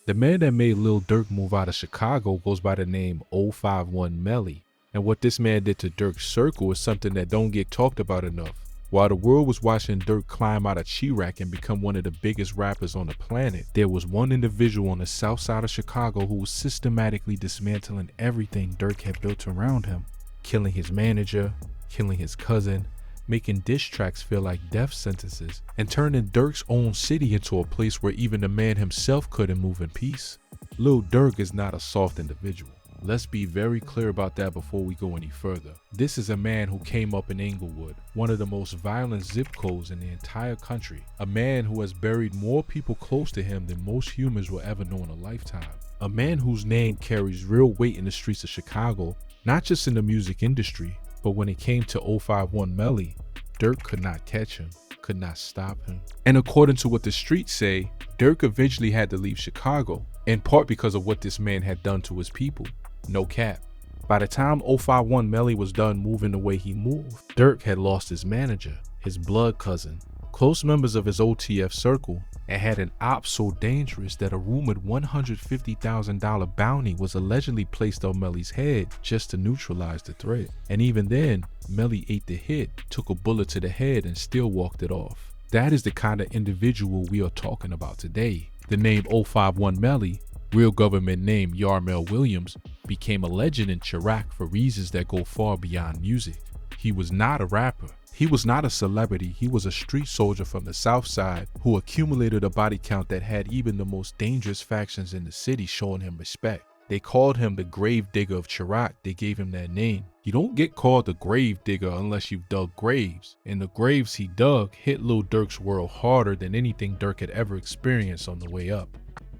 The man that made Lil Durk move out of Chicago goes by the name 051 Melly, and what this man did to Durk's circle is something that don't get talked about enough. While the world was watching Durk climb out of Chirac and become one of the biggest rappers on the planet, there was one individual on the south side of Chicago who was systematically dismantling everything Durk had built around him, killing his manager, killing his cousin, making diss tracks feel like death sentences, and turning Durk's own city into a place where even the man himself couldn't move in peace. Lil Durk is not a soft individual. Let's be very clear about that before we go any further. This is a man who came up in Inglewood, one of the most violent zip codes in the entire country. A man who has buried more people close to him than most humans will ever know in a lifetime. A man whose name carries real weight in the streets of Chicago, not just in the music industry, but when it came to 051 Melly, Durk could not catch him, could not stop him. And according to what the streets say, Durk eventually had to leave Chicago, in part because of what this man had done to his people. No cap. By the time 051 Melly was done moving the way he moved, Durk had lost his manager, his blood cousin, close members of his OTF circle, and had an op so dangerous that a rumored $150,000 bounty was allegedly placed on Melly's head just to neutralize the threat. And even then, Melly ate the hit, took a bullet to the head, and still walked it off. That is the kind of individual we are talking about today. The name 051 Melly, real government name Yarmel Williams, became a legend in Chirac for reasons that go far beyond music. He was not a rapper. He was not a celebrity. He was a street soldier from the south side who accumulated a body count that had even the most dangerous factions in the city showing him respect. They called him the gravedigger of Chirac. They gave him that name. You don't get called the gravedigger unless you've dug graves. And the graves he dug hit Lil Durk's world harder than anything Durk had ever experienced on the way up.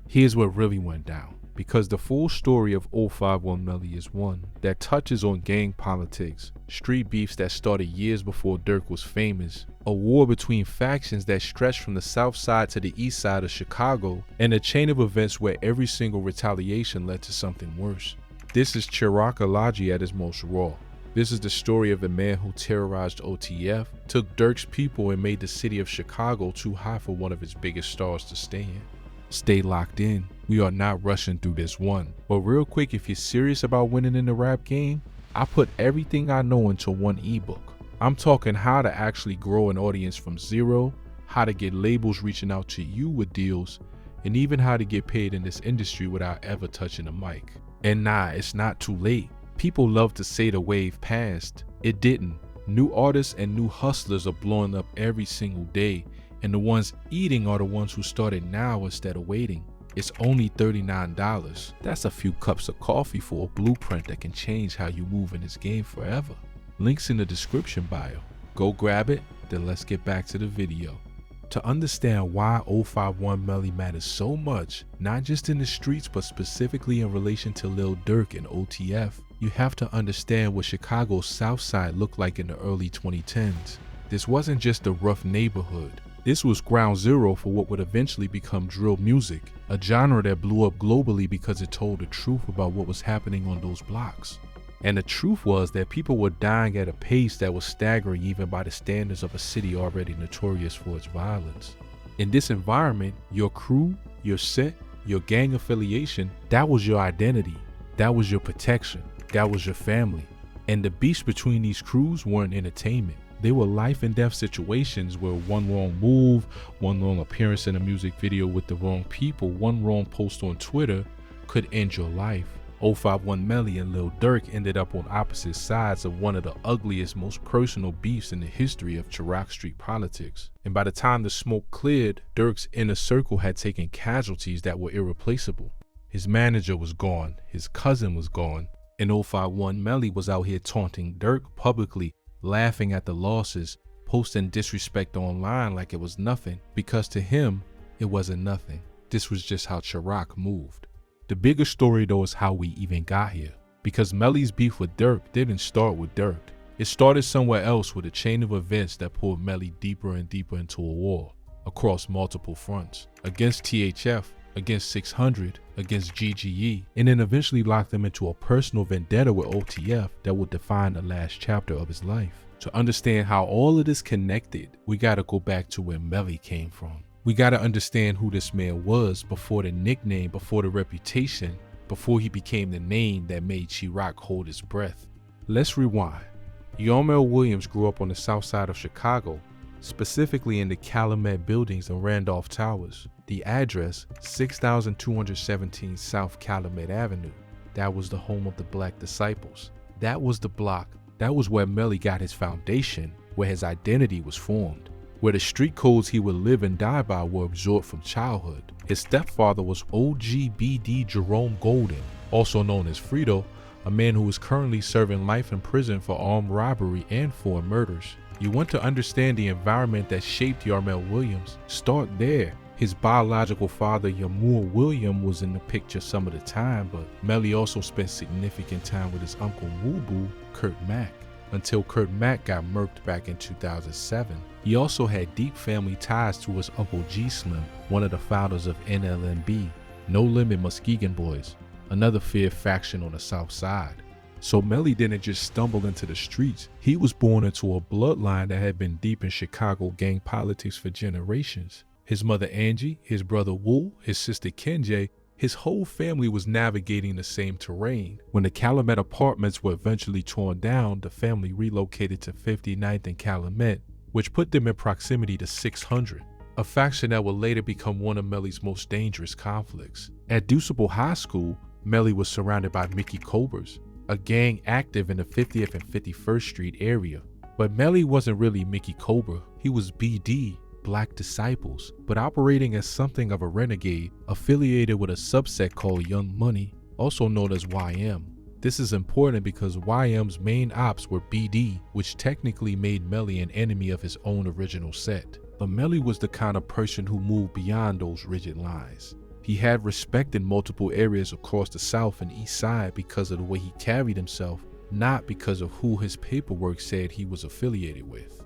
Here's what really went down. Because the full story of 051 Melly is one that touches on gang politics, street beefs that started years before Durk was famous, a war between factions that stretched from the south side to the east side of Chicago, and a chain of events where every single retaliation led to something worse. This is Chiracology at its most raw. This is the story of a man who terrorized OTF, took Durk's people, and made the city of Chicago too high for one of its biggest stars to stay in. Stay locked in. We are not rushing through this one. But real quick, if you're serious about winning in the rap game, I put everything I know into one ebook. I'm talking how to actually grow an audience from zero, how to get labels reaching out to you with deals, and even how to get paid in this industry without ever touching a mic. And nah, it's not too late. People love to say the wave passed. It didn't. New artists and new hustlers are blowing up every single day, and the ones eating are the ones who started now instead of waiting. It's only $39. That's a few cups of coffee for a blueprint that can change how you move in this game forever. Links in the description bio. Go grab it, then let's get back to the video. To understand why 051 Melly matters so much, not just in the streets but specifically in relation to Lil Durk and OTF, you have to understand what Chicago's south side looked like in the early 2010s. This wasn't just a rough neighborhood. This was ground zero for what would eventually become drill music, a genre that blew up globally because it told the truth about what was happening on those blocks. And the truth was that people were dying at a pace that was staggering even by the standards of a city already notorious for its violence. In this environment, your crew, your set, your gang affiliation, that was your identity, that was your protection, that was your family. And the beefs between these crews weren't entertainment. They were life and death situations where one wrong move, one wrong appearance in a music video with the wrong people, one wrong post on Twitter could end your life. 051 Melly and Lil Durk ended up on opposite sides of one of the ugliest, most personal beefs in the history of Chirac street politics. And by the time the smoke cleared, Durk's inner circle had taken casualties that were irreplaceable. His manager was gone, his cousin was gone, and 051 Melly was out here taunting Durk publicly, laughing at the losses, posting disrespect online like it was nothing, because to him, it wasn't nothing. This was just how Chirac moved. The bigger story though is how we even got here, because Melly's beef with Durk didn't start with Durk. It started somewhere else with a chain of events that pulled Melly deeper and deeper into a war, across multiple fronts, against THF, against 600, against GGE, and then eventually locked them into a personal vendetta with OTF that would define the last chapter of his life. To understand how all of this connected, we gotta go back to where Melly came from. We gotta understand who this man was before the nickname, before the reputation, before he became the name that made Chirac hold his breath. Let's rewind. Yarmel Williams grew up on the south side of Chicago, specifically in the Calumet buildings and Randolph Towers. The address, 6217 South Calumet Avenue. That was the home of the Black Disciples. That was the block. That was where Melly got his foundation, where his identity was formed, where the street codes he would live and die by were absorbed from childhood. His stepfather was OGBD Jerome Golden, also known as Frito, a man who is currently serving life in prison for armed robbery and 4 murders. You want to understand the environment that shaped Yarmel Williams? Start there. His biological father, Yamur William, was in the picture some of the time, but Melly also spent significant time with his uncle Woo-Boo, Kurt Mack, until Kurt Mack got murked back in 2007. He also had deep family ties to his uncle G-Slim, one of the founders of NLMB, No Limit Muskegon Boys, another feared faction on the south side. So Melly didn't just stumble into the streets. He was born into a bloodline that had been deep in Chicago gang politics for generations. His mother Angie, his brother Woo, his sister Kenjay, his whole family was navigating the same terrain. When the Calumet apartments were eventually torn down, the family relocated to 59th and Calumet, which put them in proximity to 600, a faction that would later become one of Melly's most dangerous conflicts. At Deuceable High School, Melly was surrounded by Mickey Cobras, a gang active in the 50th and 51st Street area. But Melly wasn't really Mickey Cobra, he was BD, Black Disciples, but operating as something of a renegade, affiliated with a subset called Young Money, also known as YM. This is important because YM's main ops were BD, which technically made Melly an enemy of his own original set. But Melly was the kind of person who moved beyond those rigid lines. He had respect in multiple areas across the South and East Side because of the way he carried himself, not because of who his paperwork said he was affiliated with.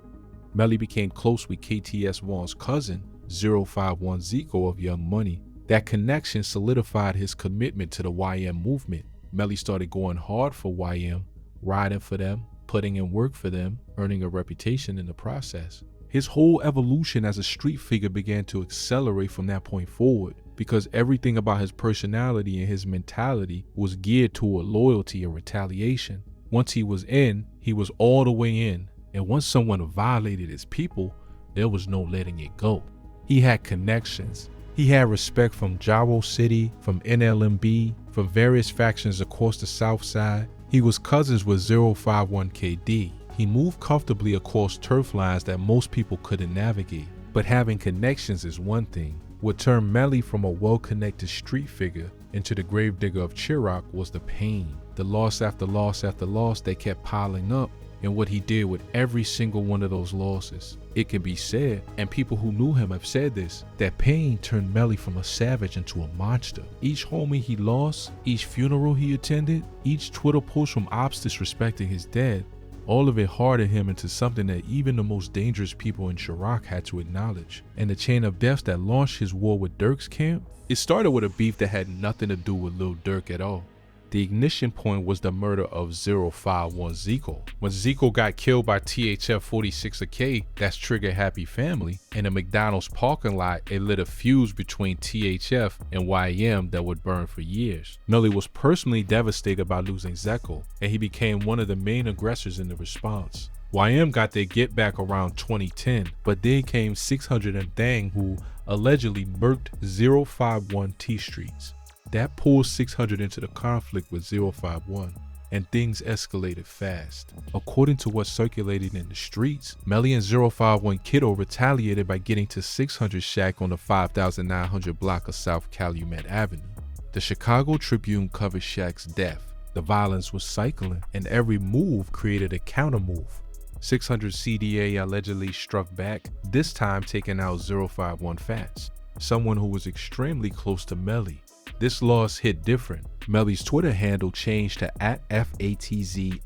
Melly became close with KTS-One's cousin, 051 Zico of Young Money. That connection solidified his commitment to the YM movement. Melly started going hard for YM, riding for them, putting in work for them, earning a reputation in the process. His whole evolution as a street figure began to accelerate from that point forward, because everything about his personality and his mentality was geared toward loyalty and retaliation. Once he was in, he was all the way in. And once someone violated his people, there was no letting it go. He had connections. He had respect from Jaro City, from NLMB, from various factions across the South Side. He was cousins with 051 KD. He moved comfortably across turf lines that most people couldn't navigate. But having connections is one thing. What turned Melly from a well-connected street figure into the gravedigger of Chirac was the pain. The loss after loss after loss that kept piling up, and what he did with every single one of those losses. It can be said, and people who knew him have said this, that pain turned Melly from a savage into a monster. Each homie he lost, each funeral he attended, each Twitter post from ops disrespecting his dead, all of it hardened him into something that even the most dangerous people in Chirac had to acknowledge. And the chain of deaths that launched his war with Durk's camp, it started with a beef that had nothing to do with Lil Durk at all. The ignition point was the murder of 051 Zico. When Zico got killed by THF 46K, that's Trigger Happy Family, in a McDonald's parking lot, it lit a fuse between THF and YM that would burn for years. Melly was personally devastated by losing Zeko, and he became one of the main aggressors in the response. YM got their get back around 2010, but then came 600 and Thang, who allegedly murked 051 T Streets. That pulled 600 into the conflict with 051, and things escalated fast. According to what circulated in the streets, Melly and 051 Kiddo retaliated by getting to 600 Shack on the 5900 block of South Calumet Avenue. The Chicago Tribune covered Shack's death. The violence was cycling, and every move created a counter move. 600 CDA allegedly struck back, this time taking out 051 Fats, someone who was extremely close to Melly. This loss hit different. Melly's Twitter handle changed to @FATZ_Big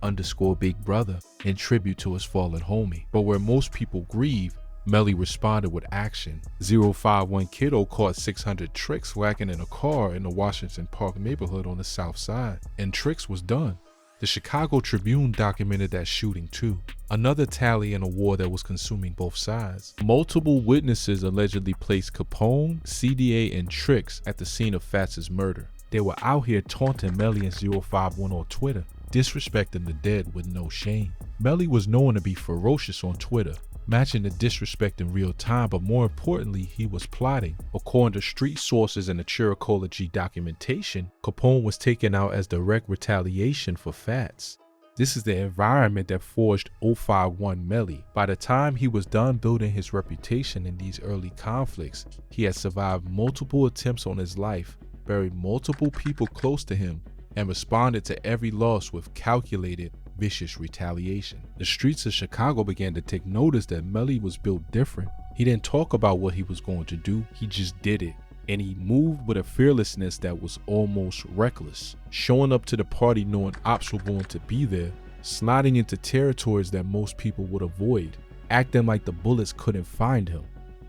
in tribute to his fallen homie. But where most people grieve, Melly responded with action. 051 Kiddo caught 600 Tricks whacking in a car in the Washington Park neighborhood on the south side, and Tricks was done. The Chicago Tribune documented that shooting too, another tally in a war that was consuming both sides. Multiple witnesses allegedly placed Capone, CDA, and Tricks at the scene of Fats's murder. They were out here taunting Melly and 051 on Twitter, disrespecting the dead with no shame. Melly was known to be ferocious on Twitter, matching the disrespect in real time, but more importantly, he was plotting. According to street sources and the Chiricology documentation, Capone was taken out as direct retaliation for Fats. This is the environment that forged 051 Melly. By the time he was done building his reputation in these early conflicts, he had survived multiple attempts on his life, buried multiple people close to him, and responded to every loss with calculated, vicious retaliation. The streets of Chicago began to take notice that Melly was built different. He didn't talk about what he was going to do, he just did it. And he moved with a fearlessness that was almost reckless, showing up to the party knowing ops were going to be there, sliding into territories that most people would avoid, acting like the bullets couldn't find him.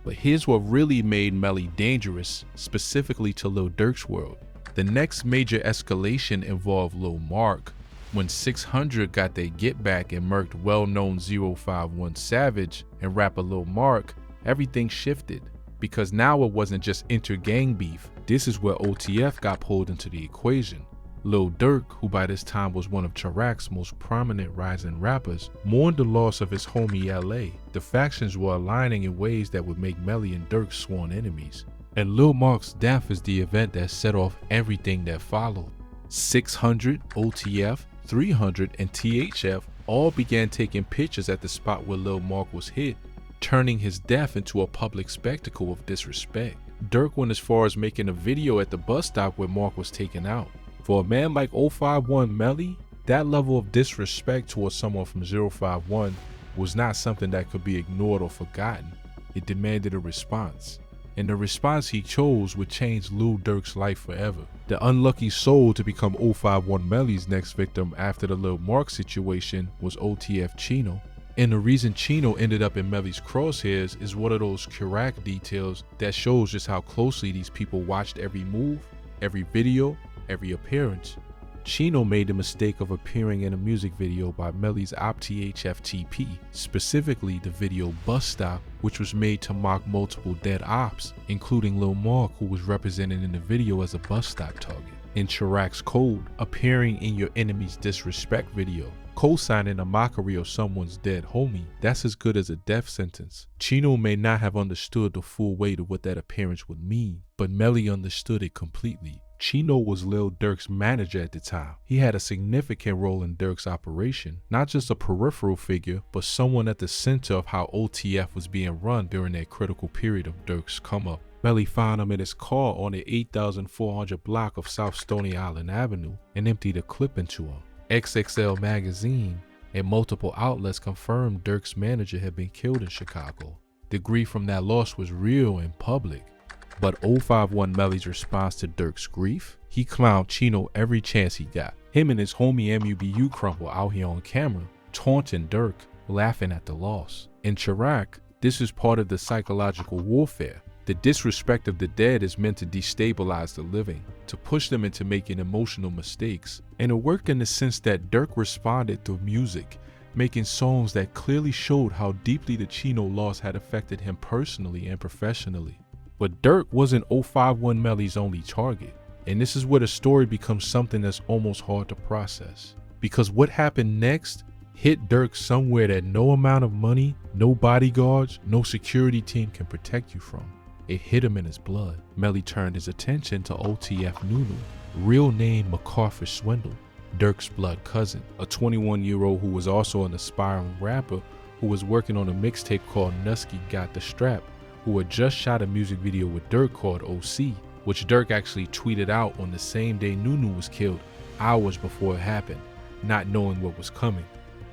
But here's what really made Melly dangerous, specifically to Lil Durk's world. The next major escalation involved Lil Mark. When 600 got their get back and murked well-known 051 Savage and rapper Lil Mark, everything shifted. Because now it wasn't just inter-gang beef, this is where OTF got pulled into the equation. Lil Durk, who by this time was one of Chirac's most prominent rising rappers, mourned the loss of his homie LA. The factions were aligning in ways that would make Melly and Durk sworn enemies. And Lil Mark's death is the event that set off everything that followed. 600, OTF, 300, and THF all began taking pictures at the spot where Lil Mark was hit, turning his death into a public spectacle of disrespect. Durk went as far as making a video at the bus stop where Mark was taken out. For a man like 051 Melly, that level of disrespect towards someone from 051 was not something that could be ignored or forgotten. It demanded a response. And the response he chose would change Lil Durk's life forever. The unlucky soul to become 051 Melly's next victim after the Lil Mark situation was OTF Chino. And the reason Chino ended up in Melly's crosshairs is one of those Chirac details that shows just how closely these people watched every move, every video, every appearance. Chino made the mistake of appearing in a music video by Melly's op THFTP, specifically the video Bus Stop, which was made to mock multiple dead ops, including Lil Mark, who was represented in the video as a bus stop target. In Chirac's code, appearing in your enemy's disrespect video, co-signing a mockery of someone's dead homie, that's as good as a death sentence. Chino may not have understood the full weight of what that appearance would mean, but Melly understood it completely. Chino was Lil Durk's manager at the time. He had a significant role in Durk's operation, not just a peripheral figure, but someone at the center of how OTF was being run during that critical period of Durk's come up. Melly found him in his car on the 8400 block of South Stony Island Avenue and emptied a clip into him. XXL Magazine and multiple outlets confirmed Durk's manager had been killed in Chicago. The grief from that loss was real and public. But 051 Melly's response to Durk's grief? He clowned Chino every chance he got. Him and his homie MUBU Crumble out here on camera, taunting Durk, laughing at the loss. In Chirac, this is part of the psychological warfare. The disrespect of the dead is meant to destabilize the living, to push them into making emotional mistakes. And it worked in the sense that Durk responded through music, making songs that clearly showed how deeply the Chino loss had affected him personally and professionally. But Durk wasn't 051 Melly's only target, and this is where the story becomes something that's almost hard to process. Because what happened next hit Durk somewhere that no amount of money, no bodyguards, no security team can protect you from. It hit him in his blood. Melly turned his attention to OTF Nunu, real name MacArthur Swindle, Durk's blood cousin, a 21-year-old who was also an aspiring rapper who was working on a mixtape called Nusky Got the Strap, who had just shot a music video with Durk called OC, which Durk actually tweeted out on the same day Nunu was killed, hours before it happened, not knowing what was coming.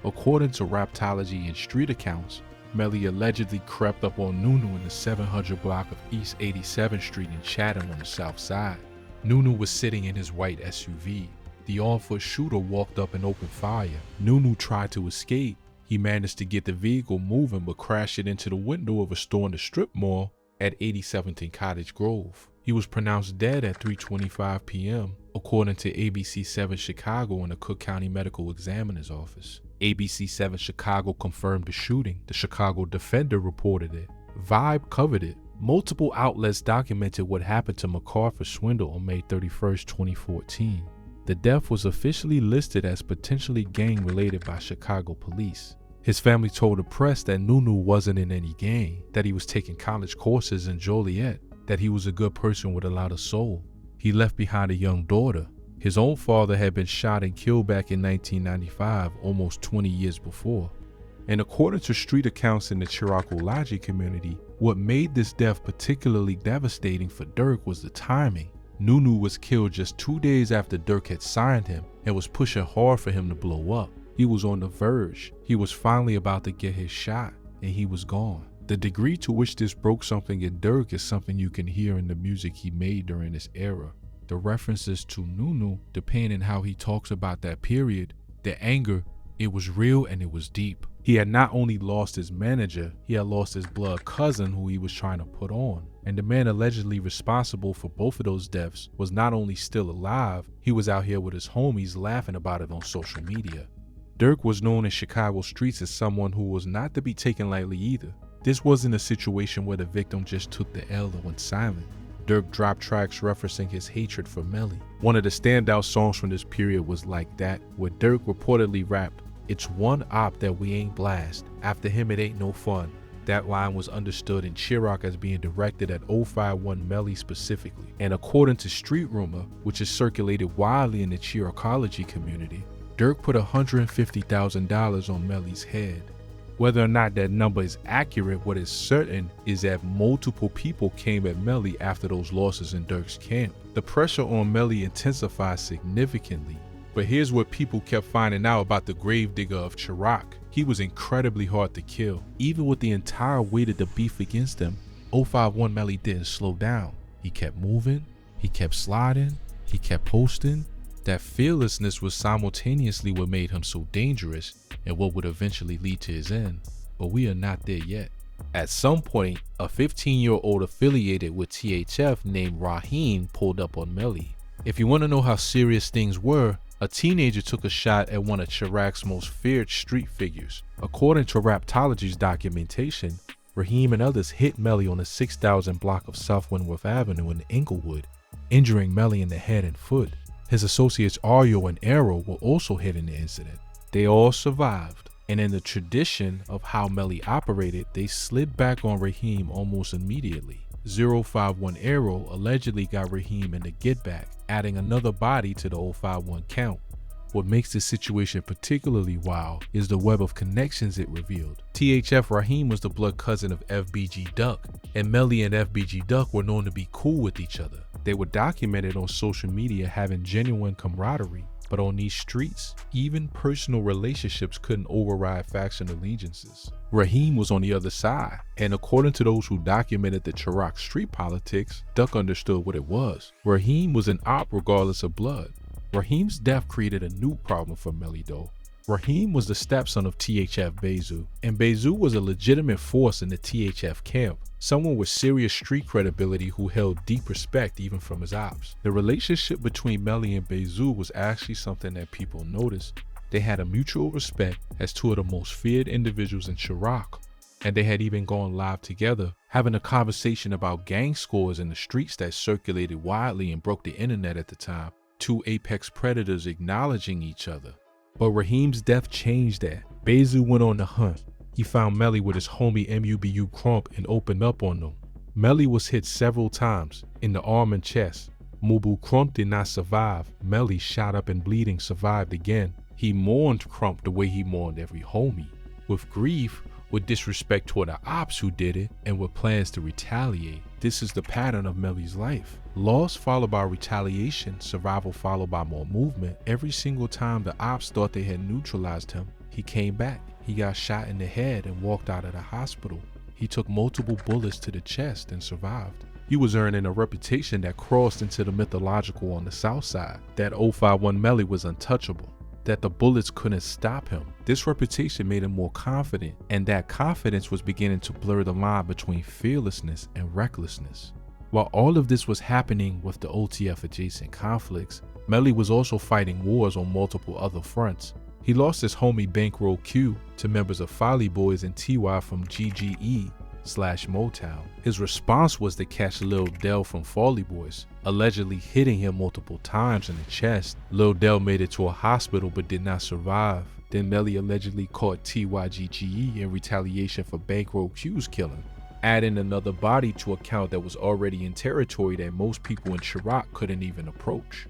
According to Raptology and street accounts, Melly allegedly crept up on Nunu in the 700 block of East 87th Street in Chatham on the south side. Nunu was sitting in his white SUV. The on-foot shooter walked up and opened fire. Nunu tried to escape. He managed to get the vehicle moving but crashed it into the window of a store in the strip mall at 87th and Cottage Grove. He was pronounced dead at 3:25 p.m. according to ABC7 Chicago and the Cook County Medical Examiner's Office. ABC7 Chicago confirmed the shooting. The Chicago Defender reported it. Vibe covered it. Multiple outlets documented what happened to MacArthur Swindle on May 31st, 2014. The death was officially listed as potentially gang-related by Chicago police. His family told the press that Nunu wasn't in any gang, that he was taking college courses in Joliet, that he was a good person with a lot of soul. He left behind a young daughter. His own father had been shot and killed back in 1995, almost 20 years before. And according to street accounts in the Chiricahua community, what made this death particularly devastating for Durk was the timing. Nunu was killed just 2 days after Durk had signed him and was pushing hard for him to blow up. He was on the verge. He was finally about to get his shot, and he was gone. The degree to which this broke something in Durk is something you can hear in the music he made during this era. The references to Nunu, depending on how he talks about that period, the anger, it was real and it was deep. He had not only lost his manager, he had lost his blood cousin who he was trying to put on. And the man allegedly responsible for both of those deaths was not only still alive, he was out here with his homies laughing about it on social media. Durk was known in Chicago streets as someone who was not to be taken lightly either. This wasn't a situation where the victim just took the L and went silent. Durk dropped tracks referencing his hatred for Melly. One of the standout songs from this period was Like That, where Durk reportedly rapped, "It's one op that we ain't blast. After him it ain't no fun." That line was understood in Chirac as being directed at 051 Melly specifically. And according to Street Rumor, which is circulated widely in the Chiricahology community, Durk put $150,000 on Melly's head. Whether or not that number is accurate, what is certain is that multiple people came at Melly after those losses in Durk's camp. The pressure on Melly intensified significantly. But here's what people kept finding out about the gravedigger of Chirac. He was incredibly hard to kill. Even with the entire weight of the beef against him, 051 Melly didn't slow down. He kept moving, he kept sliding, he kept posting. That fearlessness was simultaneously what made him so dangerous and what would eventually lead to his end. But we are not there yet. At some point, a 15-year-old affiliated with THF named Raheem pulled up on Melly. If you want to know how serious things were, a teenager took a shot at one of Chirac's most feared street figures. According to Raptology's documentation, Raheem and others hit Melly on the 6000 block of South Wentworth Avenue in Inglewood, injuring Melly in the head and foot. His associates Aryo and Arrow were also hit in the incident. They all survived, and in the tradition of how Melly operated, they slid back on Raheem almost immediately. 051 Arrow allegedly got Raheem in the get back, adding another body to the 051 count. What makes this situation particularly wild is the web of connections it revealed. THF Raheem was the blood cousin of FBG Duck, and Melly and FBG Duck were known to be cool with each other. They were documented on social media having genuine camaraderie, but on these streets, even personal relationships couldn't override faction allegiances. Raheem was on the other side, and according to those who documented the Chirac street politics, Duck understood what it was. Raheem was an op regardless of blood. Raheem's death created a new problem for Melly though. Raheem was the stepson of THF Bezu, and Bezu was a legitimate force in the THF camp, someone with serious street credibility who held deep respect even from his ops. The relationship between Melly and Bezu was actually something that people noticed. They had a mutual respect as two of the most feared individuals in Chirac, and they had even gone live together, having a conversation about gang scores in the streets that circulated widely and broke the internet at the time. Two apex predators acknowledging each other. But Raheem's death changed that. Bezu went on the hunt. He found Melly with his homie MUBU Crump and opened up on them. Melly was hit several times, in the arm and chest. Mubu Crump did not survive. Melly, shot up and bleeding, survived again. He mourned Crump the way he mourned every homie. With grief, with disrespect toward the ops who did it, and with plans to retaliate. This is the pattern of Melly's life. Loss followed by retaliation, survival followed by more movement. Every single time the ops thought they had neutralized him, he came back. He got shot in the head and walked out of the hospital. He took multiple bullets to the chest and survived. He was earning a reputation that crossed into the mythological on the south side, that 051 Melly was untouchable, that the bullets couldn't stop him. This reputation made him more confident, and that confidence was beginning to blur the line between fearlessness and recklessness. While all of this was happening with the OTF adjacent conflicts, Melly was also fighting wars on multiple other fronts. He lost his homie Bankroll Q to members of Folly Boys and TY from GGE/Motown. His response was to catch Lil Del from Folly Boys, allegedly hitting him multiple times in the chest. Lil Del made it to a hospital but did not survive. Then Melly allegedly caught TYGGE in retaliation for Bankroll Q's killing, adding another body to a count that was already in territory that most people in Chirac couldn't even approach.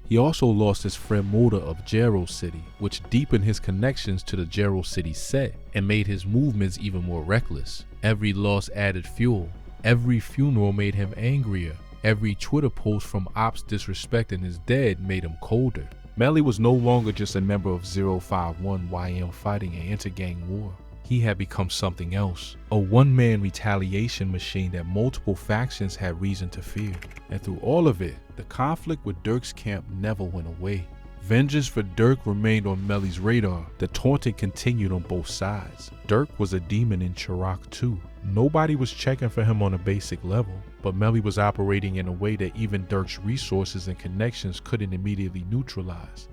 He also lost his friend Muda of Gerald City, which deepened his connections to the Gerald City set and made his movements even more reckless. Every loss added fuel. Every funeral made him angrier. Every Twitter post from ops disrespecting his dead made him colder. Melly was no longer just a member of 051 YM fighting an intergang war. He had become something else, a one-man retaliation machine that multiple factions had reason to fear. And through all of it, the conflict with Durk's camp never went away. Vengeance for Durk remained on Melly's radar. The taunting continued on both sides. Durk was a demon in Chirac too. Nobody was checking for him on a basic level, but Melly was operating in a way that even Durk's resources and connections couldn't immediately neutralize.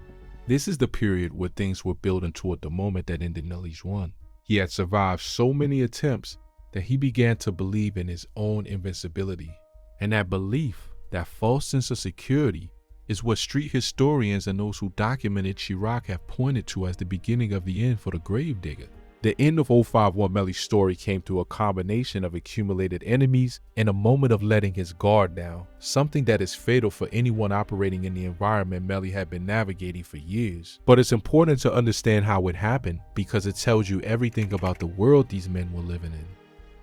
This is the period where things were building toward the moment that ended Melly's run. He had survived so many attempts that he began to believe in his own invincibility. And that belief, that false sense of security, is what street historians and those who documented Chirac have pointed to as the beginning of the end for the gravedigger. The end of 051 Melly's story came through a combination of accumulated enemies and a moment of letting his guard down, something that is fatal for anyone operating in the environment Melly had been navigating for years. But it's important to understand how it happened because it tells you everything about the world these men were living in.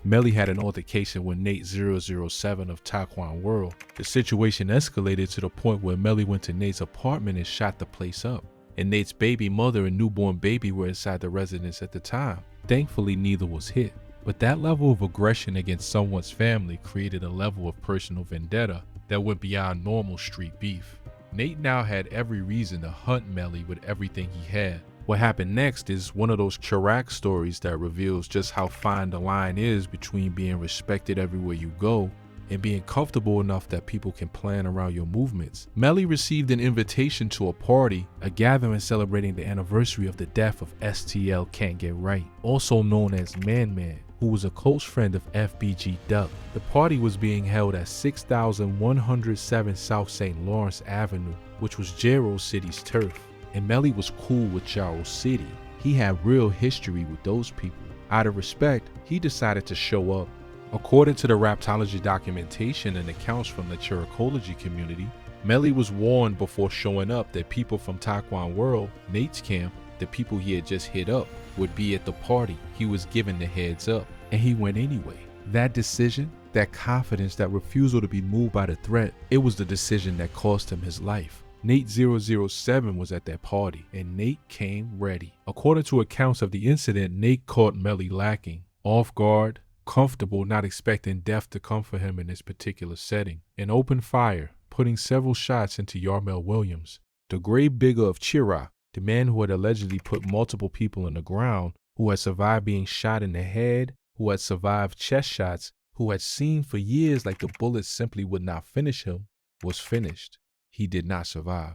Melly had an altercation with Nate 007 of Taekwon World. The situation escalated to the point where Melly went to Nate's apartment and shot the place up. And Nate's baby mother and newborn baby were inside the residence at the time. Thankfully, neither was hit. But that level of aggression against someone's family created a level of personal vendetta that went beyond normal street beef. Nate now had every reason to hunt Melly with everything he had. What happened next is one of those Chirac stories that reveals just how fine the line is between being respected everywhere you go and being comfortable enough that people can plan around your movements. Melly received an invitation to a party, a gathering celebrating the anniversary of the death of STL Can't Get Right, also known as Man Man, who was a close friend of FBG Duck. The party was being held at 6107 South St. Lawrence Avenue, which was Gerald City's turf. And Melly was cool with Gerald City. He had real history with those people. Out of respect, he decided to show up. According to the Raptology documentation and accounts from the Chiricology community, Melly was warned before showing up that people from Taekwon World, Nate's camp, the people he had just hit up, would be at the party. He was given the heads up, and he went anyway. That decision, that confidence, that refusal to be moved by the threat, it was the decision that cost him his life. Nate 007 was at that party, and Nate came ready. According to accounts of the incident, Nate caught Melly lacking, off guard, comfortable, not expecting death to come for him in this particular setting, and opened fire, putting several shots into Yarmel Williams, the gravedigger of Chirac, the man who had allegedly put multiple people in the ground, who had survived being shot in the head, who had survived chest shots, who had seen for years like the bullets simply would not finish him, was finished. He did not survive.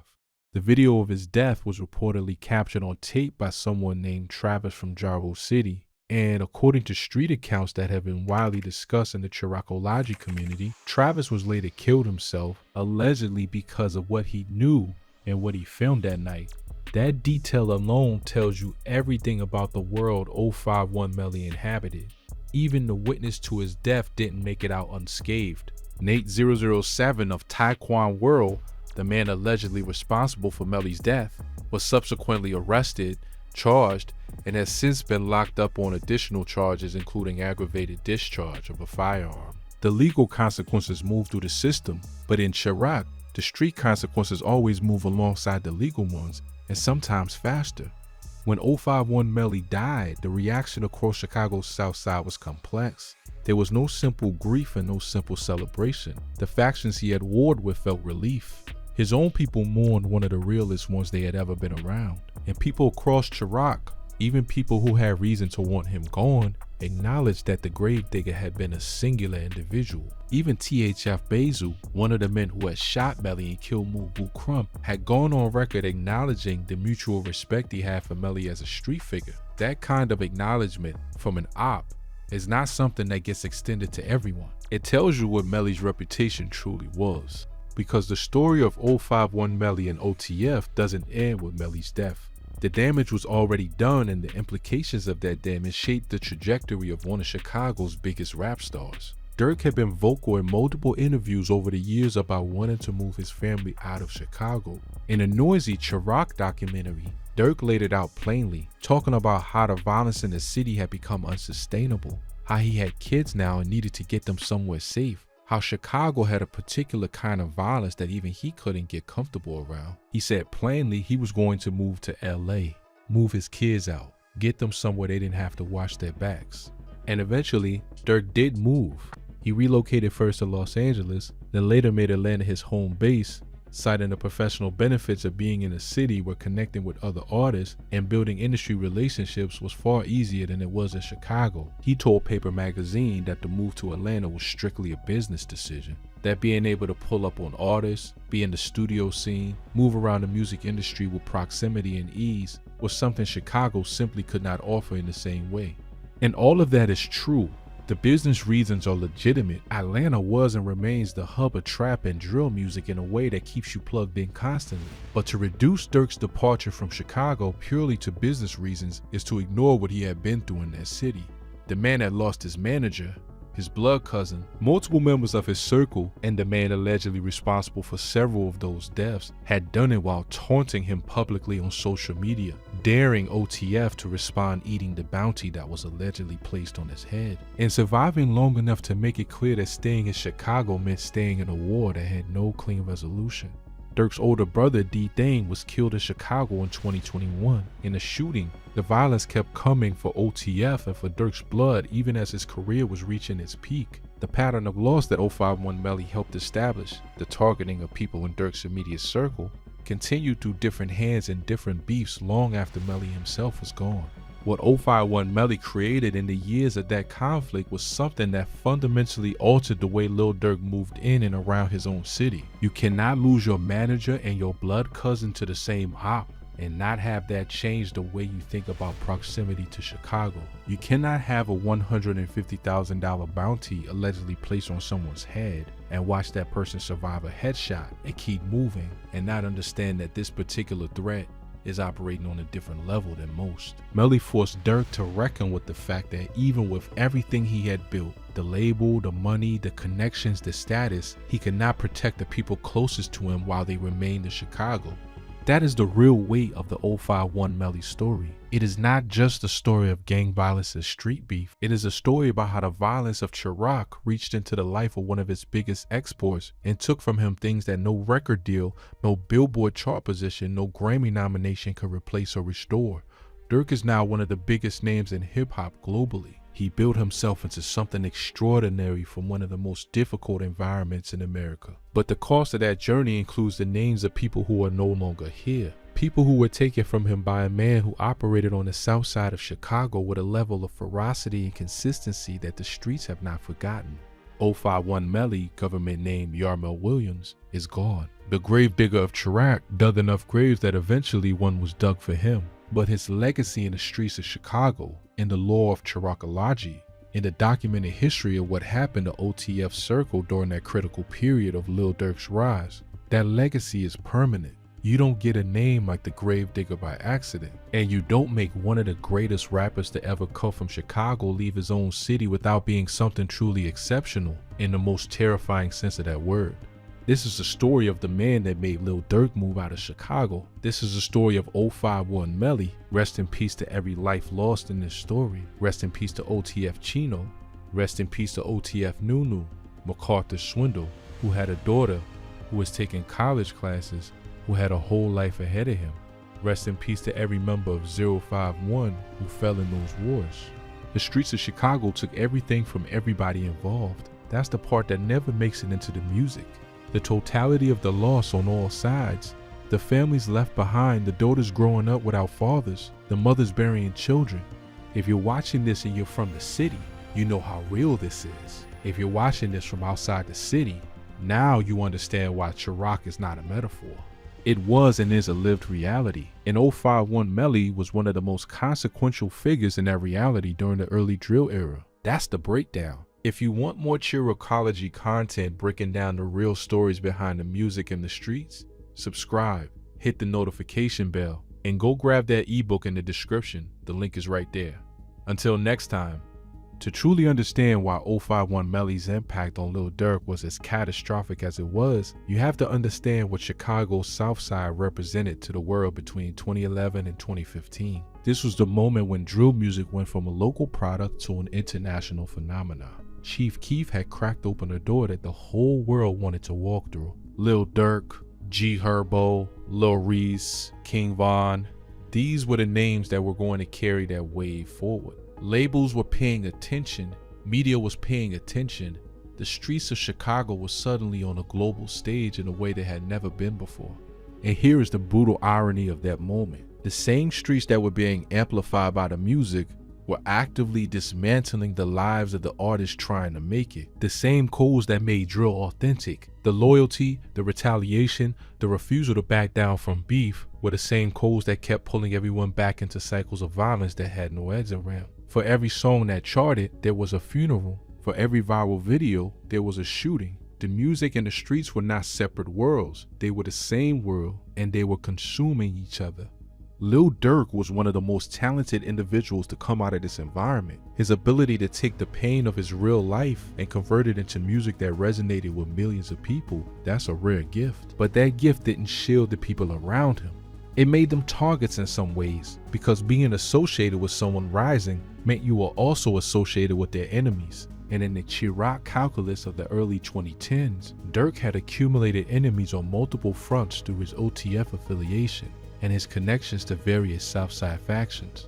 The video of his death was reportedly captured on tape by someone named Travis from Jarvo City, and according to street accounts that have been widely discussed in the Chiricology community, Travis was later killed himself, allegedly because of what he knew and what he filmed that night. That detail alone tells you everything about the world 051 Melly inhabited. Even the witness to his death didn't make it out unscathed. Nate 007 of Taekwon World, the man allegedly responsible for Melly's death, was subsequently arrested, charged, and has since been locked up on additional charges including aggravated discharge of a firearm. The legal consequences move through the system, but in Chirac, the street consequences always move alongside the legal ones, and sometimes faster. When 051 Melly died, the reaction across Chicago's South Side was complex. There was no simple grief and no simple celebration. The factions he had warred with felt relief. His own people mourned one of the realest ones they had ever been around. And people across Chirac, even people who had reason to want him gone, acknowledged that the gravedigger had been a singular individual. Even THF Bezu, one of the men who had shot Melly and killed Mubu Crump, had gone on record acknowledging the mutual respect he had for Melly as a street figure. That kind of acknowledgement from an op is not something that gets extended to everyone. It tells you what Melly's reputation truly was, because the story of 051 Melly and OTF doesn't end with Melly's death. The damage was already done, and the implications of that damage shaped the trajectory of one of Chicago's biggest rap stars. Durk had been vocal in multiple interviews over the years about wanting to move his family out of Chicago. In a noisy Chirac documentary, Durk laid it out plainly, talking about how the violence in the city had become unsustainable, how he had kids now and needed to get them somewhere safe, how Chicago had a particular kind of violence that even he couldn't get comfortable around. He said plainly he was going to move to LA, move his kids out, get them somewhere they didn't have to watch their backs. And eventually, Durk did move. He relocated first to Los Angeles, then later made Atlanta his home base, citing the professional benefits of being in a city where connecting with other artists and building industry relationships was far easier than it was in Chicago. He told Paper Magazine that the move to Atlanta was strictly a business decision, that being able to pull up on artists, be in the studio scene, move around the music industry with proximity and ease was something Chicago simply could not offer in the same way. And all of that is true. The business reasons are legitimate. Atlanta was and remains the hub of trap and drill music in a way that keeps you plugged in constantly. But to reduce Durk's departure from Chicago purely to business reasons is to ignore what he had been through in that city. The man had lost his manager, his blood cousin, multiple members of his circle, and the man allegedly responsible for several of those deaths had done it while taunting him publicly on social media, daring OTF to respond eating the bounty that was allegedly placed on his head, and surviving long enough to make it clear that staying in Chicago meant staying in a war that had no clean resolution. Durk's older brother D-Thane was killed in Chicago in 2021. In a shooting, the violence kept coming for OTF and for Durk's blood even as his career was reaching its peak. The pattern of loss that 051 Melly helped establish, the targeting of people in Durk's immediate circle, continued through different hands and different beefs long after Melly himself was gone. What 051 Melly created in the years of that conflict was something that fundamentally altered the way Lil Durk moved in and around his own city. You cannot lose your manager and your blood cousin to the same hop and not have that change the way you think about proximity to Chicago. You cannot have a $150,000 bounty allegedly placed on someone's head and watch that person survive a headshot and keep moving and not understand that this particular threat is operating on a different level than most. Melly forced Durk to reckon with the fact that even with everything he had built, the label, the money, the connections, the status, he could not protect the people closest to him while they remained in Chicago. That is the real weight of the 051 Melly story. It is not just a story of gang violence and street beef. It is a story about how the violence of Chirac reached into the life of one of his biggest exports and took from him things that no record deal, no Billboard chart position, no Grammy nomination could replace or restore. Durk is now one of the biggest names in hip-hop globally. He built himself into something extraordinary from one of the most difficult environments in America. But the cost of that journey includes the names of people who are no longer here. People who were taken from him by a man who operated on the south side of Chicago with a level of ferocity and consistency that the streets have not forgotten. 051 Melly, government name Yarmel Williams, is gone. The gravedigger of Chirac dug enough graves that eventually one was dug for him. But his legacy in the streets of Chicago, in the lore of Chiracology, in the documented history of what happened to OTF Circle during that critical period of Lil Durk's rise, that legacy is permanent. You don't get a name like the gravedigger by accident, and you don't make one of the greatest rappers to ever come from Chicago leave his own city without being something truly exceptional in the most terrifying sense of that word. This is the story of the man that made Lil Durk move out of Chicago. This is the story of 051 Melly. Rest in peace to every life lost in this story. Rest in peace to OTF Chino. Rest in peace to OTF Nunu, MacArthur Swindle, who had a daughter who was taking college classes, who had a whole life ahead of him. Rest in peace to every member of 051 who fell in those wars. The streets of Chicago took everything from everybody involved. That's the part that never makes it into the music. The totality of the loss on all sides, the families left behind, the daughters growing up without fathers, the mothers burying children. If you're watching this and you're from the city, you know how real this is. If you're watching this from outside the city, now you understand why Chirac is not a metaphor. It was and is a lived reality, and 051 Melly was one of the most consequential figures in that reality during the early drill era. That's the breakdown. If you want more Chiracology content breaking down the real stories behind the music in the streets, subscribe, hit the notification bell, and go grab that ebook in the description. The link is right there. Until next time, to truly understand why 051 Melly's impact on Lil Durk was as catastrophic as it was, you have to understand what Chicago's South Side represented to the world between 2011 and 2015. This was the moment when drill music went from a local product to an international phenomenon. Chief Keef had cracked open a door that the whole world wanted to walk through. Lil Durk, G Herbo, Lil Reese, King Von, these were the names that were going to carry that wave forward. Labels were paying attention, media was paying attention. The streets of Chicago were suddenly on a global stage in a way they had never been before. And here is the brutal irony of that moment. The same streets that were being amplified by the music were actively dismantling the lives of the artists trying to make it. The same codes that made drill authentic, the loyalty, the retaliation, the refusal to back down from beef, were the same codes that kept pulling everyone back into cycles of violence that had no exit ramp. For every song that charted, there was a funeral. For every viral video, there was a shooting. The music and the streets were not separate worlds. They were the same world, and they were consuming each other. Lil Durk was one of the most talented individuals to come out of this environment. His ability to take the pain of his real life and convert it into music that resonated with millions of people, that's a rare gift. But that gift didn't shield the people around him. It made them targets in some ways, because being associated with someone rising meant you were also associated with their enemies. And in the Chirac calculus of the early 2010s, Durk had accumulated enemies on multiple fronts through his OTF affiliation and his connections to various Southside factions.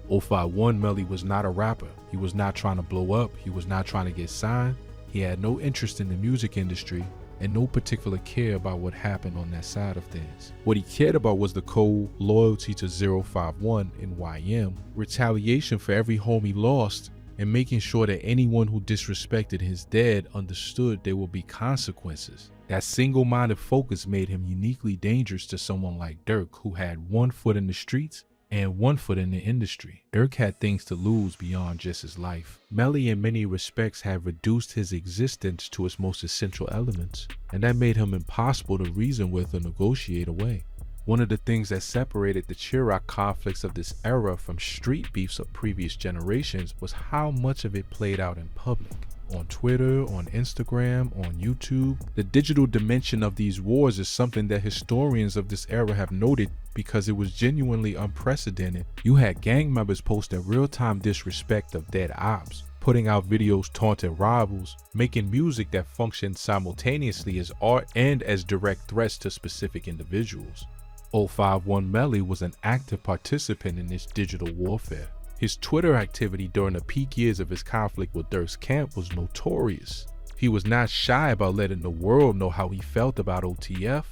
051 Melly was not a rapper. He was not trying to blow up. He was not trying to get signed. He had no interest in the music industry and no particular care about what happened on that side of things. What he cared about was the code, loyalty to 051 and YM, retaliation for every home he lost, and making sure that anyone who disrespected his dad understood there would be consequences. That single-minded focus made him uniquely dangerous to someone like Durk, who had one foot in the streets and one foot in the industry. Durk had things to lose beyond just his life. Melly in many respects had reduced his existence to its most essential elements, and that made him impossible to reason with or negotiate away. One of the things that separated the Chirac conflicts of this era from street beefs of previous generations was how much of it played out in public. On Twitter, on Instagram, on YouTube. The digital dimension of these wars is something that historians of this era have noted because it was genuinely unprecedented. You had gang members posting real-time disrespect of dead ops, putting out videos taunting rivals, making music that functioned simultaneously as art and as direct threats to specific individuals. 051 Melly was an active participant in this digital warfare. His Twitter activity during the peak years of his conflict with Durk's camp was notorious. He was not shy about letting the world know how he felt about OTF,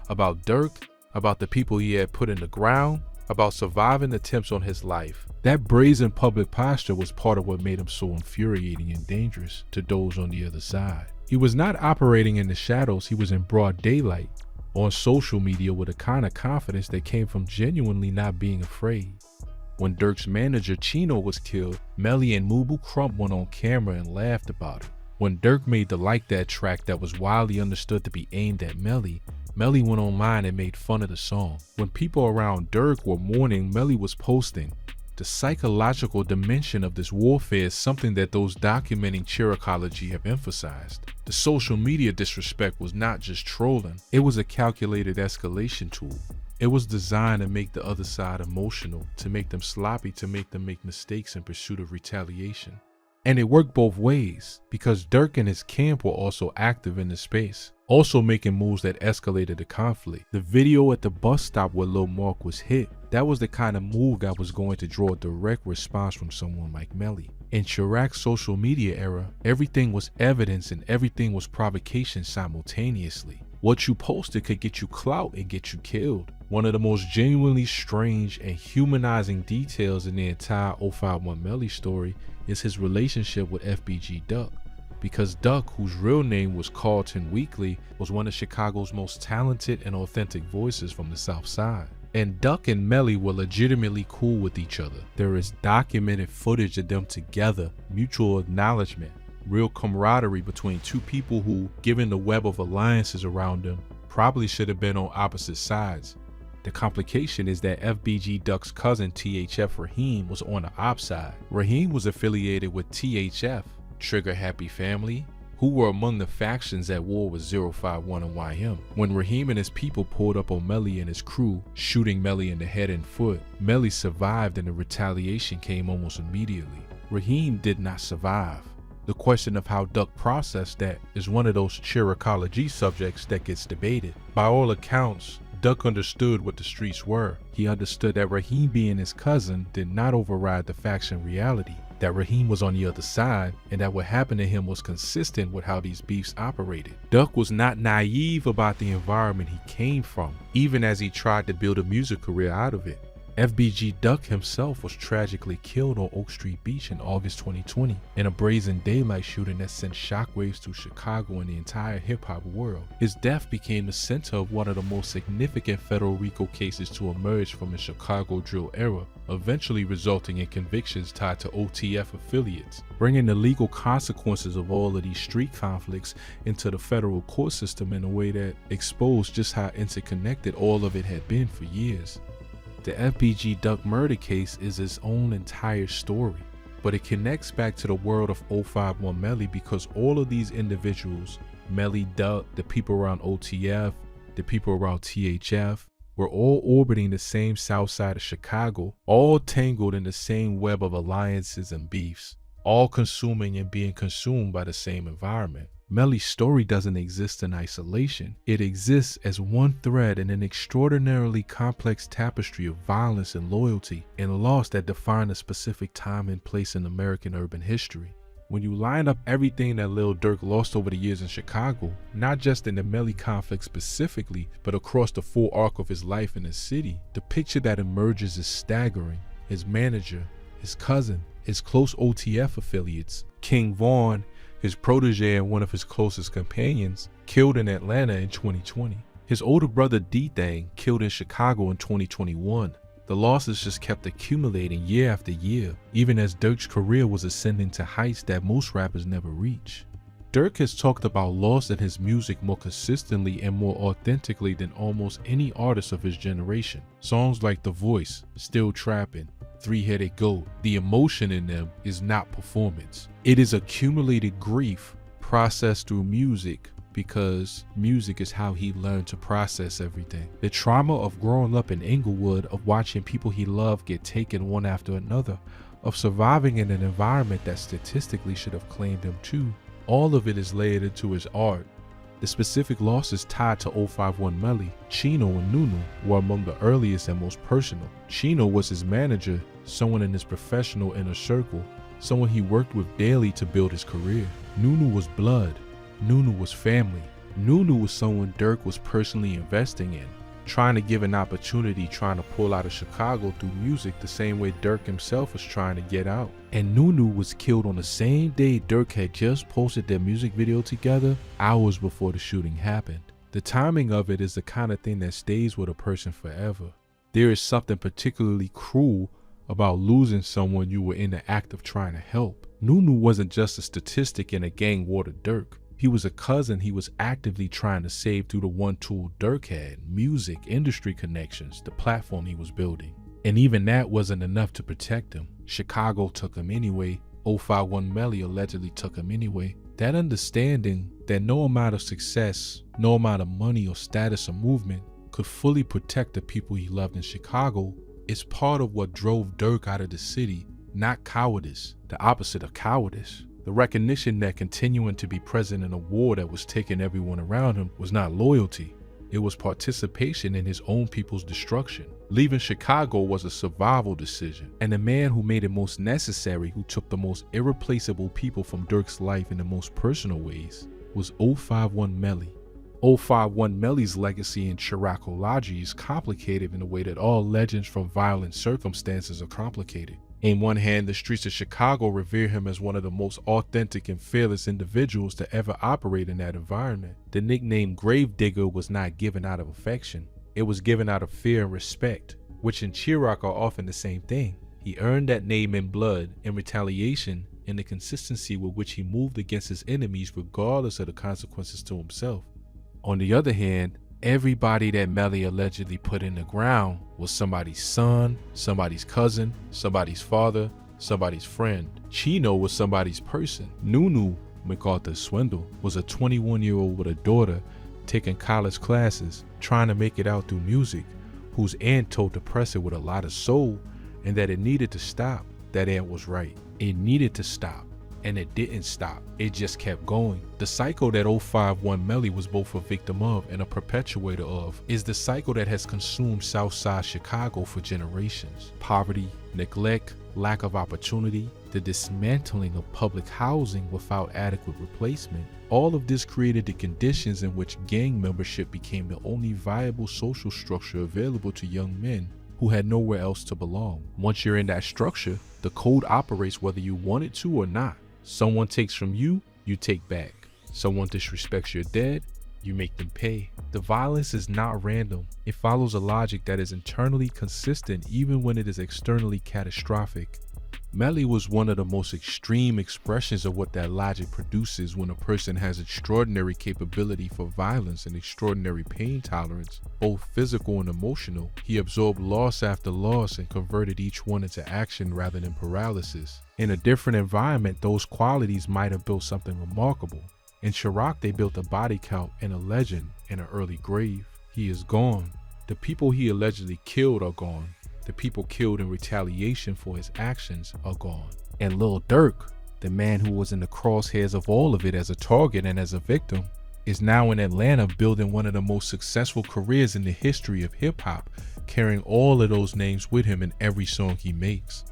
about Durk, about the people he had put in the ground, about surviving attempts on his life. That brazen public posture was part of what made him so infuriating and dangerous to those on the other side. He was not operating in the shadows, he was in broad daylight, on social media with a kind of confidence that came from genuinely not being afraid. When Durk's manager Chino was killed, Melly and Mubu Crump went on camera and laughed about it. When Durk made the Like That track that was widely understood to be aimed at Melly, Melly went online and made fun of the song. When people around Durk were mourning, Melly was posting. The psychological dimension of this warfare is something that those documenting Chiracology have emphasized. The social media disrespect was not just trolling, it was a calculated escalation tool. It was designed to make the other side emotional, to make them sloppy, to make them make mistakes in pursuit of retaliation. And it worked both ways, because Durk and his camp were also active in the space, also making moves that escalated the conflict. The video at the bus stop where Lil Mark was hit, that was the kind of move that was going to draw a direct response from someone like Melly. In Chirac's social media era, everything was evidence and everything was provocation simultaneously. What you posted could get you clout and get you killed. One of the most genuinely strange and humanizing details in the entire 051 Melly story is his relationship with FBG Duck. Because Duck, whose real name was Carlton Weekly, was one of Chicago's most talented and authentic voices from the South Side. And Duck and Melly were legitimately cool with each other. There is documented footage of them together, mutual acknowledgement, real camaraderie between two people who, given the web of alliances around them, probably should have been on opposite sides. The complication is that FBG Duck's cousin THF Raheem was on the op side. Raheem was affiliated with THF, Trigger Happy Family, who were among the factions at war with 051 and YM. When Raheem and his people pulled up on Melly and his crew, shooting Melly in the head and foot, Melly survived and the retaliation came almost immediately. Raheem did not survive. The question of how Duck processed that is one of those Chiricology subjects that gets debated. By all accounts, Duck understood what the streets were. He understood that Raheem being his cousin did not override the faction reality, that Raheem was on the other side, and that what happened to him was consistent with how these beefs operated. Duck was not naive about the environment he came from, even as he tried to build a music career out of it. FBG Duck himself was tragically killed on Oak Street Beach in August 2020 in a brazen daylight shooting that sent shockwaves through Chicago and the entire hip-hop world. His death became the center of one of the most significant federal RICO cases to emerge from the Chicago drill era, eventually resulting in convictions tied to OTF affiliates, bringing the legal consequences of all of these street conflicts into the federal court system in a way that exposed just how interconnected all of it had been for years. The FBG Duck murder case is its own entire story, but it connects back to the world of 051 Melly because all of these individuals, Melly, Duck, the people around OTF, the people around THF, were all orbiting the same south side of Chicago, all tangled in the same web of alliances and beefs, all consuming and being consumed by the same environment. Melly's story doesn't exist in isolation. It exists as one thread in an extraordinarily complex tapestry of violence and loyalty and loss that define a specific time and place in American urban history. When you line up everything that Lil Durk lost over the years in Chicago, not just in the Melly conflict specifically, but across the full arc of his life in the city, the picture that emerges is staggering. His manager, his cousin, his close OTF affiliates, King Vaughn, his protege and one of his closest companions, killed in Atlanta in 2020. His older brother D-Thang killed in Chicago in 2021. The losses just kept accumulating year after year, even as Durk's career was ascending to heights that most rappers never reach. Durk has talked about loss in his music more consistently and more authentically than almost any artist of his generation. Songs like The Voice, Still Trappin', Three-Headed Goat, the emotion in them is not performance. It is accumulated grief processed through music because music is how he learned to process everything. The trauma of growing up in Inglewood, of watching people he loved get taken one after another, of surviving in an environment that statistically should have claimed him too. All of it is layered into his art. The specific losses tied to 051 Melly, Chino and Nunu, were among the earliest and most personal. Chino was his manager, someone in his professional inner circle, someone he worked with daily to build his career. Nunu was blood. Nunu was family. Nunu was someone Durk was personally investing in, trying to give an opportunity, trying to pull out of Chicago through music the same way Durk himself was trying to get out. And Nunu was killed on the same day Durk had just posted their music video together, hours before the shooting happened. The timing of it is the kind of thing that stays with a person forever. There is something particularly cruel about losing someone you were in the act of trying to help. Nunu wasn't just a statistic in a gang war to Durk. He was a cousin he was actively trying to save through the one tool Durk had: music, industry connections, the platform he was building. And even that wasn't enough to protect him. Chicago took him anyway. 051 Melly allegedly took him anyway. That understanding that no amount of success, no amount of money or status or movement could fully protect the people he loved in Chicago is part of what drove Durk out of the city, not cowardice, the opposite of cowardice. The recognition that continuing to be present in a war that was taking everyone around him was not loyalty. It was participation in his own people's destruction. Leaving Chicago was a survival decision, and the man who made it most necessary, who took the most irreplaceable people from Durk's life in the most personal ways, was 051 Melly. 051 Melly's legacy in Chiracology is complicated in a way that all legends from violent circumstances are complicated. In one hand, the streets of Chicago revere him as one of the most authentic and fearless individuals to ever operate in that environment. The nickname gravedigger was not given out of affection. It was given out of fear and respect, which in Chirac are often the same thing. He earned that name in blood, in retaliation, and the consistency with which he moved against his enemies regardless of the consequences to himself. On the other hand, everybody that Melly allegedly put in the ground was somebody's son, somebody's cousin, somebody's father, somebody's friend. Chino was somebody's person. Nunu, MacArthur's swindle, was a 21-year-old with a daughter taking college classes, trying to make it out through music, whose aunt told to press it with a lot of soul and that it needed to stop. That aunt was right. It needed to stop. And it didn't stop. It just kept going. The cycle that 051 Melly was both a victim of and a perpetuator of is the cycle that has consumed Southside Chicago for generations. Poverty, neglect, lack of opportunity, the dismantling of public housing without adequate replacement. All of this created the conditions in which gang membership became the only viable social structure available to young men who had nowhere else to belong. Once you're in that structure, the code operates whether you want it to or not. Someone takes from you, you take back. Someone disrespects your dead, you make them pay. The violence is not random. It follows a logic that is internally consistent even when it is externally catastrophic. Melly was one of the most extreme expressions of what that logic produces when a person has extraordinary capability for violence and extraordinary pain tolerance, both physical and emotional. He absorbed loss after loss and converted each one into action rather than paralysis. In a different environment, those qualities might have built something remarkable. In Chirac, they built a body count and a legend in an early grave. He is gone. The people he allegedly killed are gone. The people killed in retaliation for his actions are gone. And Lil Durk, the man who was in the crosshairs of all of it as a target and as a victim, is now in Atlanta building one of the most successful careers in the history of hip-hop, carrying all of those names with him in every song he makes.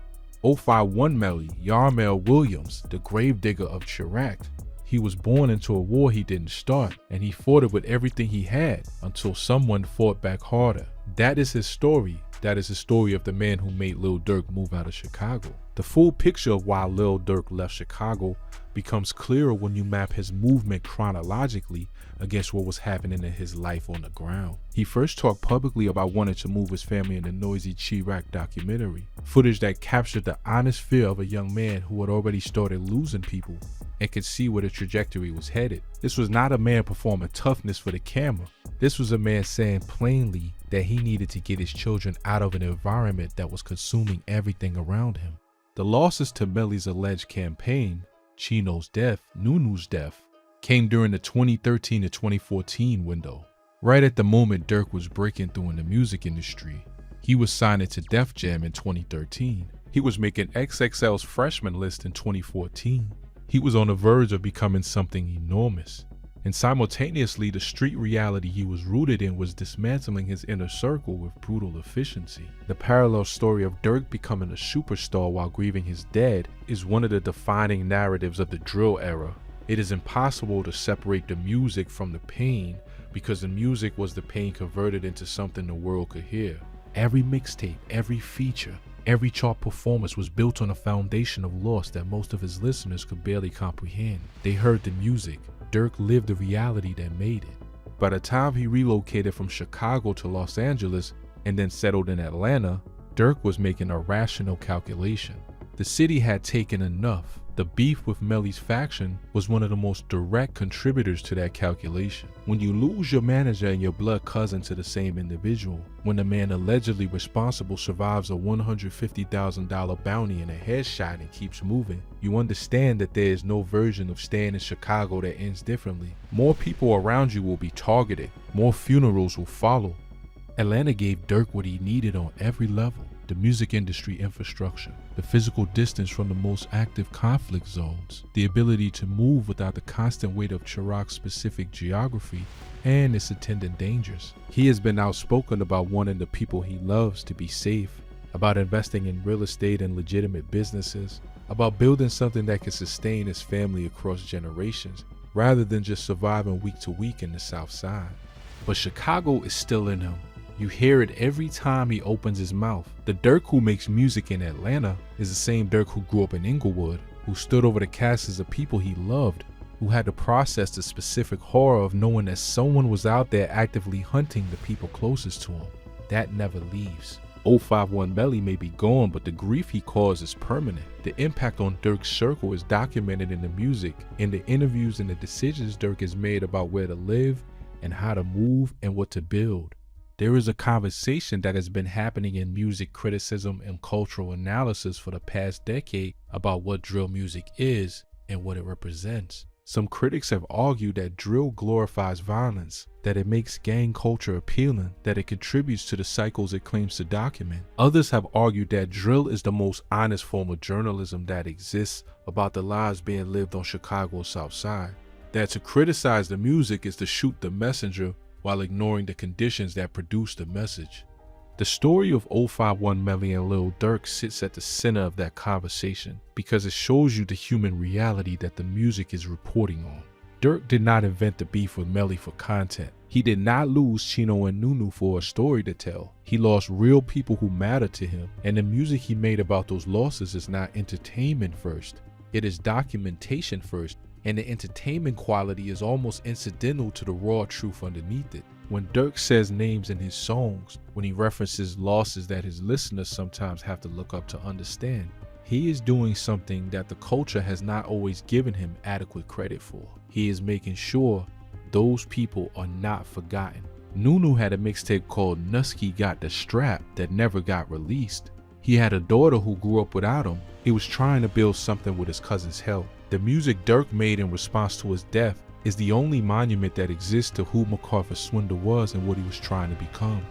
051 Melly, Yarmel Williams, the gravedigger of Chirac. He was born into a war he didn't start, and he fought it with everything he had until someone fought back harder. That is his story. That is the story of the man who made Lil Durk move out of Chicago. The full picture of why Lil Durk left Chicago becomes clearer when you map his movement chronologically against what was happening in his life on the ground. He first talked publicly about wanting to move his family in the noisy Chirac documentary, footage that captured the honest fear of a young man who had already started losing people and could see where the trajectory was headed. This was not a man performing toughness for the camera. This was a man saying plainly that he needed to get his children out of an environment that was consuming everything around him. The losses to Melly's alleged campaign, Chino's death, Nunu's death, came during the 2013 to 2014 window. Right at the moment Durk was breaking through in the music industry. He was signed to Def Jam in 2013. He was making XXL's freshman list in 2014. He was on the verge of becoming something enormous. And simultaneously, the street reality he was rooted in was dismantling his inner circle with brutal efficiency. The parallel story of Durk becoming a superstar while grieving his dead is one of the defining narratives of the drill era. It is impossible to separate the music from the pain because the music was the pain converted into something the world could hear. Every mixtape, every feature, every chart performance was built on a foundation of loss that most of his listeners could barely comprehend. They heard the music. Durk lived the reality that made it. By the time he relocated from Chicago to Los Angeles and then settled in Atlanta, Durk was making a rational calculation. The city had taken enough. The beef with Melly's faction was one of the most direct contributors to that calculation. When you lose your manager and your blood cousin to the same individual, when the man allegedly responsible survives a $150,000 bounty and a headshot and keeps moving, you understand that there is no version of staying in Chicago that ends differently. More people around you will be targeted. More funerals will follow. Atlanta gave Durk what he needed on every level. The music industry infrastructure, the physical distance from the most active conflict zones, the ability to move without the constant weight of Chirac's specific geography and its attendant dangers. He has been outspoken about wanting the people he loves to be safe, about investing in real estate and legitimate businesses, about building something that can sustain his family across generations, rather than just surviving week to week in the South Side. But Chicago is still in him. You hear it every time he opens his mouth. The Durk who makes music in Atlanta is the same Durk who grew up in Inglewood, who stood over the caskets of people he loved, who had to process the specific horror of knowing that someone was out there actively hunting the people closest to him. That never leaves. 051 Melly may be gone, but the grief he caused is permanent. The impact on Durk's circle is documented in the music, in the interviews, and the decisions Durk has made about where to live and how to move and what to build. There is a conversation that has been happening in music criticism and cultural analysis for the past decade about what drill music is and what it represents. Some critics have argued that drill glorifies violence, that it makes gang culture appealing, that it contributes to the cycles it claims to document. Others have argued that drill is the most honest form of journalism that exists about the lives being lived on Chicago's South Side. That to criticize the music is to shoot the messenger while ignoring the conditions that produce the message. The story of 051 Melly and Lil Durk sits at the center of that conversation because it shows you the human reality that the music is reporting on. Durk did not invent the beef with Melly for content. He did not lose Chino and Nunu for a story to tell. He lost real people who matter to him, and the music he made about those losses is not entertainment first. It is documentation first, and the entertainment quality is almost incidental to the raw truth underneath it. When Durk says names in his songs, when he references losses that his listeners sometimes have to look up to understand, he is doing something that the culture has not always given him adequate credit for. He is making sure those people are not forgotten. Nunu had a mixtape called Nusky Got the Strap that never got released. He had a daughter who grew up without him. He was trying to build something with his cousin's help. The music Durk made in response to his death is the only monument that exists to who MacArthur Swindle was and what he was trying to become.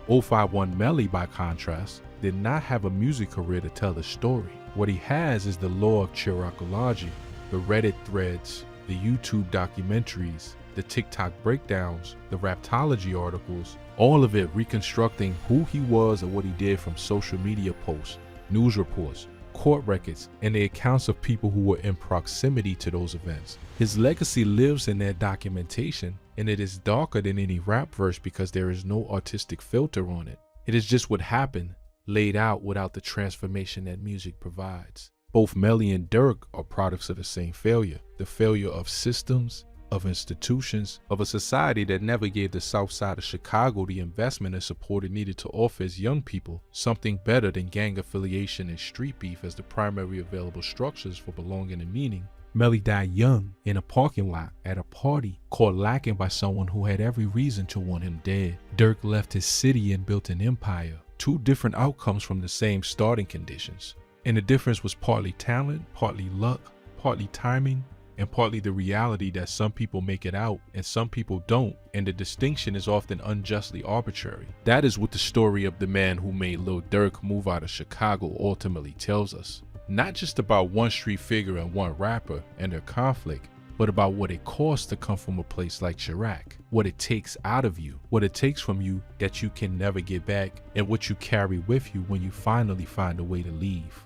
051 Melly, by contrast, did not have a music career to tell the story. What he has is the law of chiracology, the Reddit threads, the YouTube documentaries, the TikTok breakdowns, the Raptology articles, all of it reconstructing who he was and what he did from social media posts, news reports, court records, and the accounts of people who were in proximity to those events. His legacy lives in that documentation, and it is darker than any rap verse because there is no artistic filter on it. It is just what happened, laid out without the transformation that music provides. Both Melly and Durk are products of the same failure, the failure of systems, of institutions, of a society that never gave the South Side of Chicago the investment and support it needed to offer its young people something better than gang affiliation and street beef as the primary available structures for belonging and meaning. Melly died young in a parking lot at a party, caught lacking by someone who had every reason to want him dead. Durk left his city and built an empire, two different outcomes from the same starting conditions. And the difference was partly talent, partly luck, partly timing, and partly the reality that some people make it out and some people don't, and the distinction is often unjustly arbitrary. That is what the story of the man who made Lil Durk move out of Chicago ultimately tells us. Not just about one street figure and one rapper and their conflict, but about what it costs to come from a place like Chirac, what it takes out of you, what it takes from you that you can never get back, and what you carry with you when you finally find a way to leave.